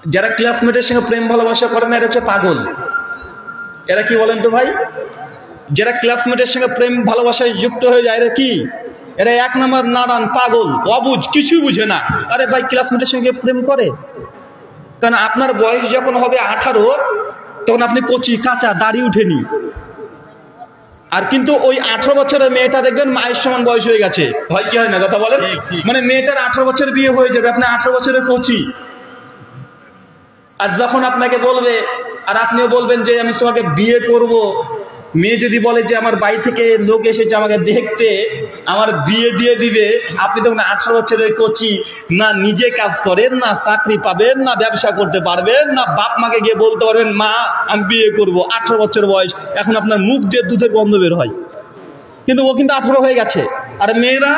যারা ক্লাসমেটের সঙ্গে প্রেম ভালোবাসা করে না এরা হচ্ছে পাগল। এরা কি বলেন তো ভাই? যারা ক্লাসমেটের সঙ্গে প্রেম ভালোবাসায় যুক্ত হয়ে যায় এরা কি? এরা এক নম্বর নাদান, পাগল, অবুঝ, কিছুই বুঝে না। আরে ভাই ক্লাসমেটের সঙ্গে প্রেম করে? কারণ আপনার বয়স যখন হবে 18 তখন আপনি কচি কাঁচা, দাড়ি উঠেনি। আর কিন্তু ওই 18 বছরের মেয়েটা দেখবেন মায়ের সমান বয়স হয়ে গেছে। হয় কি হয় না কথা বলেন? মানে মেয়েটার 18 বছরের বিয়ে হয়ে যাবে, আপনি 18 বছরের কচি। আর যখন আপনাকে বলবে আর আপনিও বলবেন যে আমি তোমাকে বিয়ে করব, মেয়ে যদি বলে যে আমার বাড়ি থেকে লোক এসেছে আমাকে দেখতে, আমার বিয়ে দিয়ে দিবে, আপনি তখন 18 বছরের কচি, না নিজে কাজ করেন, না চাকরি পাবেন, না ব্যবসা করতে পারবেন, না বাপ মাকে গিয়ে বলতে পারবেন মা আমি বিয়ে করব। 18 বছর বয়স, এখন আপনার মুখ দিয়ে দুধের গন্ধ বের হয়, কিন্তু ও কিন্তু 18 হয়ে গেছে। আর মেয়েরা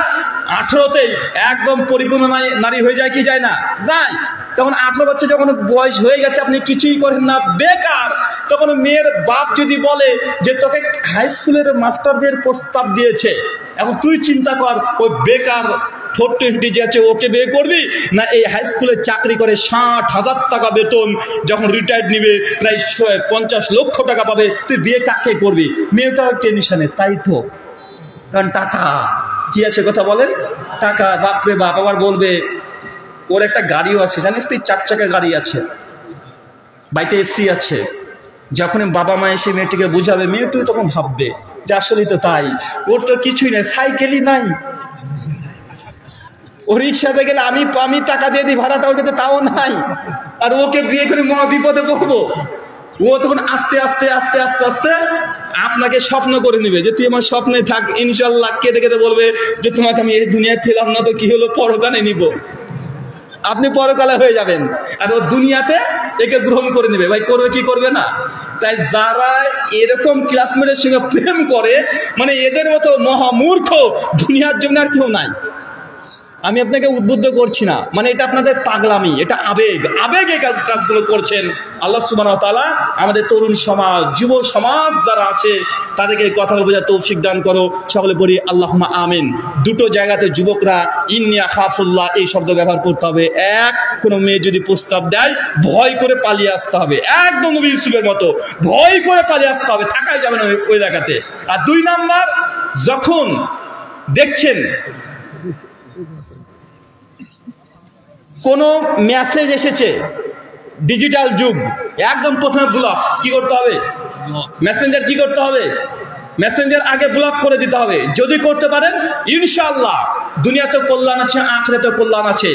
18তেই একদম পরিপূর্ণ নারী হয়ে যায় কি যায় না? যায়। তখন 18 বছর যখন বয়স হয়ে গেছে, আপনি কিছুই করেন না, বেকার। তখন মেয়ের বাপ যদি বলে যে তোকে হাই স্কুলের মাস্টারদের প্রস্তাব দিয়েছে, এখন তুই চিন্তা কর ওই বেকার 420 যে আছে ওকে বিয়ে করবি, না এই হাই স্কুলে চাকরি করে 60,000 টাকা বেতন, যখন রিটায়ার্ড নিবে প্রায় 50 লক্ষ টাকা পাবে, তুই বিয়ে কাকে করবি? মেয়েটাও টেনশনে, তাই তো। কারণ টাকা কি আছে কথা বলেন? টাকা। বাপরে বাপ। আবার বলবে ওর একটা গাড়িও আছে, জানিস তুই, 4 চাকা গাড়ি আছে, বাড়িতে এসি আছে। যখন বাবা মা এসে মেয়েটিকে বুঝাবে, মেয়েটিও তখন ভাববে যে আসলেই তো তাই, ওর তো কিছুই নাই, সাইকেলই নাই। ও রিক্সাতে গেলে আমি টাকা দিয়ে দিই, ভাড়াটা ওর কাছে তাও নাই। আর ওকে বিয়ে করে মহা বিপদে পড়বো। ও তখন আস্তে আস্তে আস্তে আস্তে আস্তে আপনাকে স্বপ্ন করে নিবে যে তুই আমার স্বপ্নে থাক, ইনশাল্লাহ। কেঁদে কেঁদে বলবে যে তোমাকে আমি এই দুনিয়ায় ফেলাম না তো কি হলো, পরকালে নিব। আপনি পরকালে হয়ে যাবেন, আর ও দুনিয়াতে একে গ্রহণ করে নেবে। ভাই করবে কি করবে না? তাই যারা এরকম ক্লাসমেটের সঙ্গে প্রেম করে, মানে এদের মতো মহামূর্খ দুনিয়ার জন্য আর কেউ নাই। আমি আপনাকে উদ্বুদ্ধ করছি না, মানে এটা আপনাদের পাগলামি, এটা আবেগ। আবেগে কাজগুলো করছেন। আল্লাহ সুবহানাহু ওয়া তাআলা আমাদের তরুণ সমাজ, যুব সমাজ যারা আছে তাদেরকে এই কথাগুলো বোঝার তৌফিক দান করো। সকলে পড়ি আল্লাহুম্মা আমিন। দুটো জায়গাতে যুবকরা ইন্নী আখাফুল্লাহ এই শব্দ ব্যবহার করতে হবে। এক, কোনো মেয়ে যদি প্রস্তাব দেয় ভয় করে পালিয়ে আসতে হবে, একদম নবী ইউসুফের মতো ভয় করে পালিয়ে আসতে হবে, থাকাই যাবে না ওই জায়গাতে। আর 2 নাম্বার, যখন দেখছেন কোনো মেসেজ এসেছে, ডিজিটাল যুগ, একদম প্রথমে ব্লক। কি করতে হবে? মেসেঞ্জার কি করতে হবে? মেসেঞ্জার আগে ব্লক করে দিতে হবে। যদি করতে পারেন ইনশাআল্লাহ দুনিয়াতে কল্যাণ আছে, আখিরাতে কল্যাণ আছে।